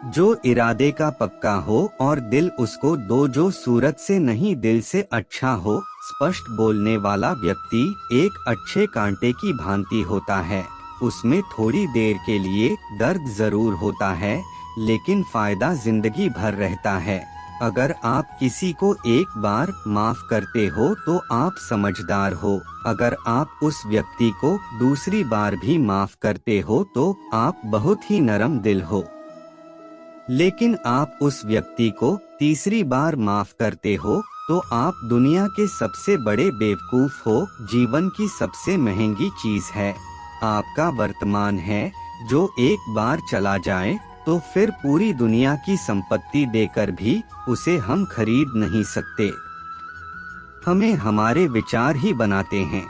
जो इरादे का पक्का हो और दिल उसको दो, जो सूरत से नहीं दिल से अच्छा हो। स्पष्ट बोलने वाला व्यक्ति एक अच्छे कांटे की भांति होता है। उसमें थोड़ी देर के लिए दर्द जरूर होता है, लेकिन फायदा जिंदगी भर रहता है। अगर आप किसी को एक बार माफ करते हो तो आप समझदार हो। अगर आप उस व्यक्ति को दूसरी बार भी माफ करते हो तो आप बहुत ही नरम दिल हो। लेकिन आप उस व्यक्ति को तीसरी बार माफ करते हो तो आप दुनिया के सबसे बड़े बेवकूफ हो। जीवन की सबसे महंगी चीज है आपका वर्तमान है, जो एक बार चला जाए तो फिर पूरी दुनिया की संपत्ति देकर भी उसे हम खरीद नहीं सकते। हमें हमारे विचार ही बनाते हैं,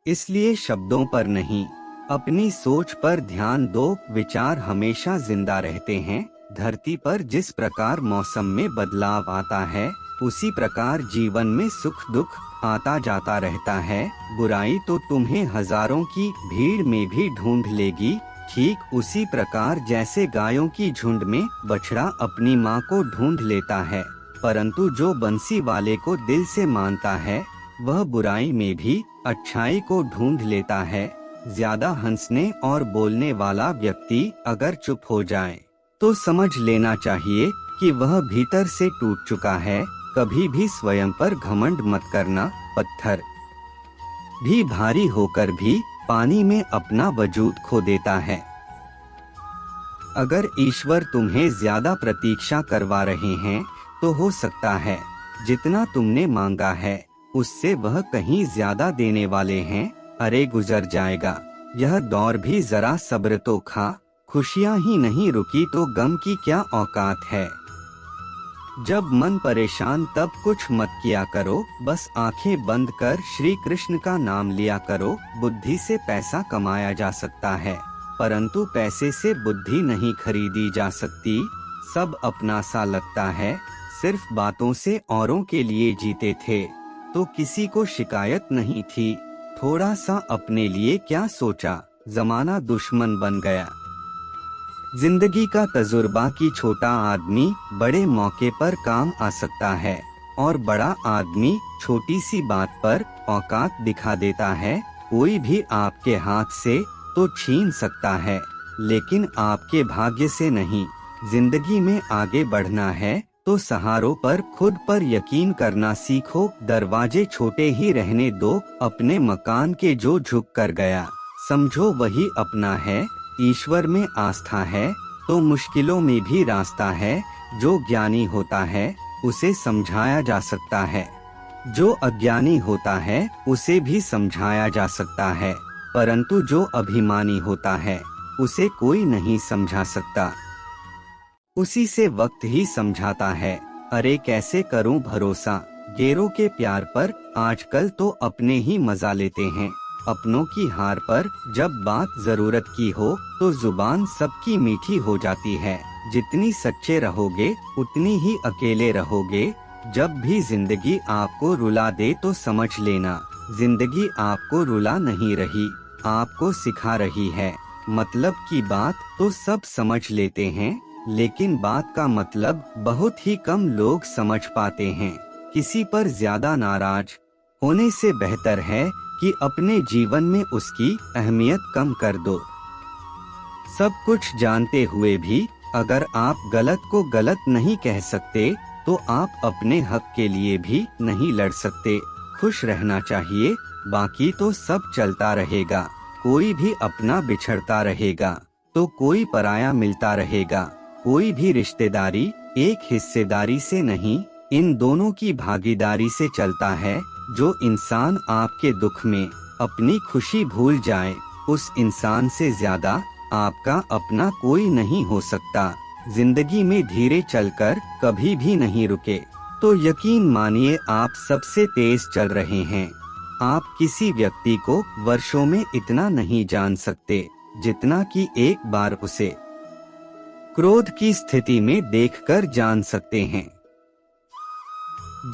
इसलिए शब्दों पर नहीं, अपनी सोच पर ध्यान दो। विचार हमेशा जिंदा रहते हैं। धरती पर जिस प्रकार मौसम में बदलाव आता है, उसी प्रकार जीवन में सुख दुख आता जाता रहता है। बुराई तो तुम्हें हजारों की भीड़ में भी ढूंढ लेगी, ठीक उसी प्रकार जैसे गायों की झुंड में बछड़ा अपनी माँ को ढूंढ लेता है। परंतु जो बंसी वाले को दिल से मानता है, वह बुराई में भी अच्छाई को ढूंढ लेता है। ज्यादा हंसने और बोलने वाला व्यक्ति अगर चुप हो जाए तो समझ लेना चाहिए कि वह भीतर से टूट चुका है। कभी भी स्वयं पर घमंड मत करना। पत्थर भी भारी होकर भी पानी में अपना वजूद खो देता है। अगर ईश्वर तुम्हें ज्यादा प्रतीक्षा करवा रहे हैं तो हो सकता है जितना तुमने मांगा है उससे वह कहीं ज्यादा देने वाले हैं। अरे गुजर जाएगा यह दौर भी, जरा सब्र तो खा। खुशियाँ ही नहीं रुकी तो गम की क्या औकात है। जब मन परेशान तब कुछ मत किया करो, बस आंखें बंद कर श्री कृष्ण का नाम लिया करो। बुद्धि से पैसा कमाया जा सकता है, परंतु पैसे से बुद्धि नहीं खरीदी जा सकती। सब अपना सा लगता है, सिर्फ बातों से औरों के लिए जीते थे तो किसी को शिकायत नहीं थी। थोड़ा सा अपने लिए क्या सोचा, जमाना दुश्मन बन गया। जिंदगी का तजुर्बा कि छोटा आदमी बड़े मौके पर काम आ सकता है और बड़ा आदमी छोटी सी बात पर औकात दिखा देता है। कोई भी आपके हाथ से तो छीन सकता है, लेकिन आपके भाग्य से नहीं। जिंदगी में आगे बढ़ना है तो सहारों पर खुद पर यकीन करना सीखो। दरवाजे छोटे ही रहने दो, अपने मकान के जो झुक कर गया समझो वही अपना है। ईश्वर में आस्था है तो मुश्किलों में भी रास्ता है। जो ज्ञानी होता है उसे समझाया जा सकता है, जो अज्ञानी होता है उसे भी समझाया जा सकता है, परंतु जो अभिमानी होता है उसे कोई नहीं समझा सकता। उसी से वक्त ही समझाता है। अरे कैसे करूं भरोसा गैरों के प्यार पर, आजकल तो अपने ही मजा लेते हैं अपनों की हार पर। जब बात जरूरत की हो तो जुबान सबकी मीठी हो जाती है। जितनी सच्चे रहोगे उतनी ही अकेले रहोगे। जब भी जिंदगी आपको रुला दे तो समझ लेना जिंदगी आपको रुला नहीं रही, आपको सिखा रही है। मतलब की बात तो सब समझ लेते हैं, लेकिन बात का मतलब बहुत ही कम लोग समझ पाते हैं। किसी पर ज्यादा नाराज होने से बेहतर है कि अपने जीवन में उसकी अहमियत कम कर दो। सब कुछ जानते हुए भी अगर आप गलत को गलत नहीं कह सकते तो आप अपने हक के लिए भी नहीं लड़ सकते। खुश रहना चाहिए, बाकी तो सब चलता रहेगा। कोई भी अपना बिछड़ता रहेगा तो कोई पराया मिलता रहेगा। कोई भी रिश्तेदारी एक हिस्सेदारी से नहीं, इन दोनों की भागीदारी से चलता है। जो इंसान आपके दुख में अपनी खुशी भूल जाए, उस इंसान से ज्यादा आपका अपना कोई नहीं हो सकता। जिंदगी में धीरे चलकर कभी भी नहीं रुके तो यकीन मानिए आप सबसे तेज चल रहे हैं। आप किसी व्यक्ति को वर्षों में इतना नहीं जान सकते जितना कि एक बार उसे क्रोध की स्थिति में देखकर जान सकते हैं।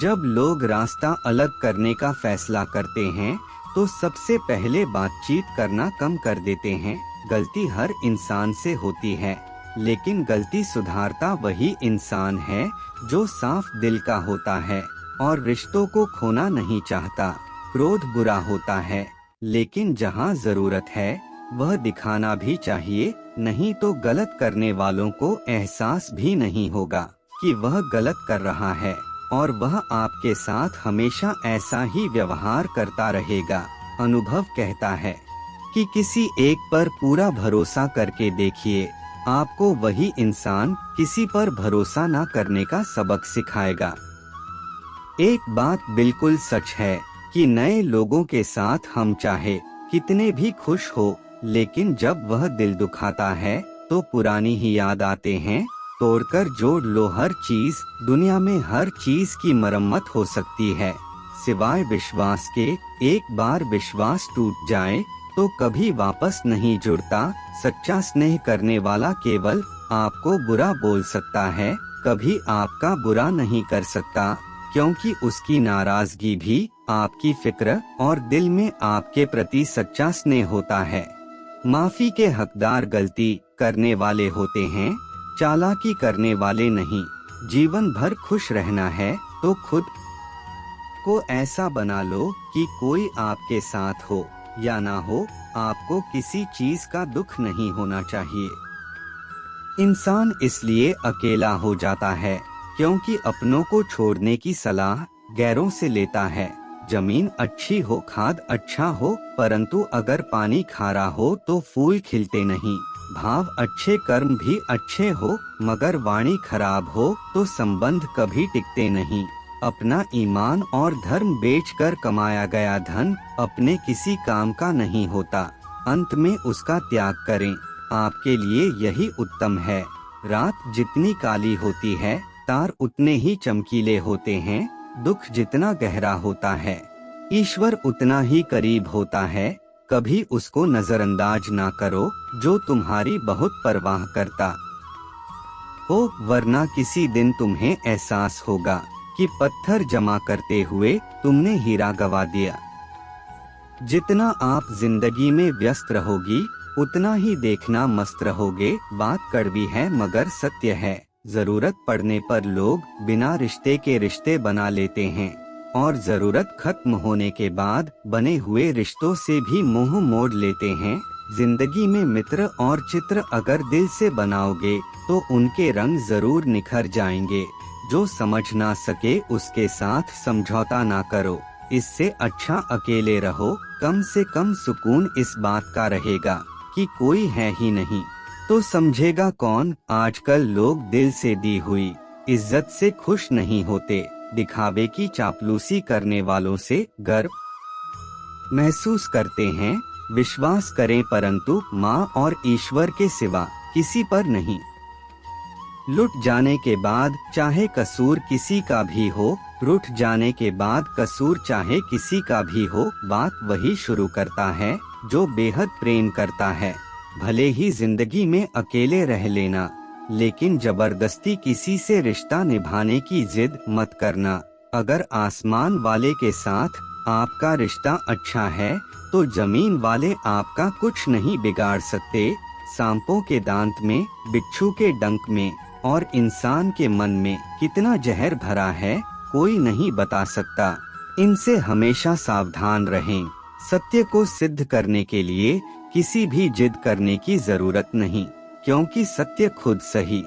जब लोग रास्ता अलग करने का फैसला करते हैं तो सबसे पहले बातचीत करना कम कर देते हैं। गलती हर इंसान से होती है, लेकिन गलती सुधारता वही इंसान है जो साफ दिल का होता है और रिश्तों को खोना नहीं चाहता। क्रोध बुरा होता है, लेकिन जहाँ जरूरत है वह दिखाना भी चाहिए, नहीं तो गलत करने वालों को एहसास भी नहीं होगा कि वह गलत कर रहा है और वह आपके साथ हमेशा ऐसा ही व्यवहार करता रहेगा। अनुभव कहता है कि किसी एक पर पूरा भरोसा करके देखिए, आपको वही इंसान किसी पर भरोसा न करने का सबक सिखाएगा। एक बात बिल्कुल सच है कि नए लोगों के साथ हम चाहे कितने भी खुश हो, लेकिन जब वह दिल दुखाता है तो पुरानी ही याद आते हैं। तोड़कर जोड़ लो हर चीज, दुनिया में हर चीज की मरम्मत हो सकती है सिवाय विश्वास के। एक बार विश्वास टूट जाए तो कभी वापस नहीं जुड़ता। सच्चा स्नेह करने वाला केवल आपको बुरा बोल सकता है, कभी आपका बुरा नहीं कर सकता, क्योंकि उसकी नाराजगी भी आपकी फिक्र और दिल में आपके प्रति सच्चा स्नेह होता है। माफी के हकदार गलती करने वाले होते हैं, चालाकी करने वाले नहीं। जीवन भर खुश रहना है तो खुद को ऐसा बना लो कि कोई आपके साथ हो या ना हो, आपको किसी चीज का दुख नहीं होना चाहिए। इंसान इसलिए अकेला हो जाता है क्योंकि अपनों को छोड़ने की सलाह गैरों से लेता है। जमीन अच्छी हो, खाद अच्छा हो, परंतु अगर पानी खारा हो तो फूल खिलते नहीं। भाव अच्छे, कर्म भी अच्छे हो, मगर वाणी खराब हो तो संबंध कभी टिकते नहीं। अपना ईमान और धर्म बेचकर कमाया गया धन अपने किसी काम का नहीं होता, अंत में उसका त्याग करें, आपके लिए यही उत्तम है। रात जितनी काली होती है तार उतने ही चमकीले होते हैं। दुख जितना गहरा होता है ईश्वर उतना ही करीब होता है। कभी उसको नजरअंदाज ना करो जो तुम्हारी बहुत परवाह करता हो, वरना किसी दिन तुम्हें एहसास होगा कि पत्थर जमा करते हुए तुमने हीरा गवा दिया। जितना आप जिंदगी में व्यस्त रहोगी उतना ही देखना मस्त रहोगे। बात कड़वी है मगर सत्य है। जरूरत पड़ने पर लोग बिना रिश्ते के रिश्ते बना लेते हैं और जरूरत खत्म होने के बाद बने हुए रिश्तों से भी मुंह मोड़ लेते हैं। जिंदगी में मित्र और चित्र अगर दिल से बनाओगे तो उनके रंग जरूर निखर जाएंगे। जो समझ ना सके उसके साथ समझौता ना करो, इससे अच्छा अकेले रहो। कम से कम सुकून इस बात का रहेगा कि कोई है ही नहीं तो समझेगा कौन। आजकल लोग दिल से दी हुई इज्जत से खुश नहीं होते, दिखावे की चापलूसी करने वालों से गर्व महसूस करते हैं। विश्वास करें परंतु माँ और ईश्वर के सिवा किसी पर नहीं। लुट जाने के बाद चाहे कसूर किसी का भी हो, रूठ जाने के बाद कसूर चाहे किसी का भी हो, बात वही शुरू करता है जो बेहद प्रेम करता है। भले ही जिंदगी में अकेले रह लेना, लेकिन जबरदस्ती किसी से रिश्ता निभाने की जिद मत करना। अगर आसमान वाले के साथ आपका रिश्ता अच्छा है तो जमीन वाले आपका कुछ नहीं बिगाड़ सकते। सांपों के दांत में, बिच्छू के डंक में और इंसान के मन में कितना जहर भरा है कोई नहीं बता सकता। इनसे हमेशा सावधान रहें। सत्य को सिद्ध करने के लिए किसी भी जिद करने की जरूरत नहीं, क्योंकि सत्य खुद सही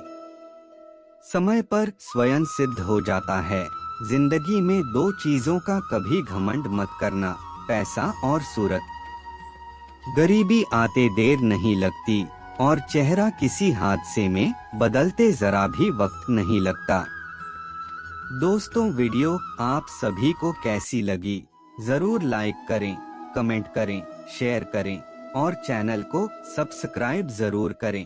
समय पर स्वयं सिद्ध हो जाता है। जिंदगी में दो चीजों का कभी घमंड मत करना, पैसा और सूरत। गरीबी आते देर नहीं लगती और चेहरा किसी हादसे में बदलते जरा भी वक्त नहीं लगता। दोस्तों, वीडियो आप सभी को कैसी लगी जरूर लाइक करें, कमेंट करें, शेयर करें और चैनल को सब्सक्राइब जरूर करें।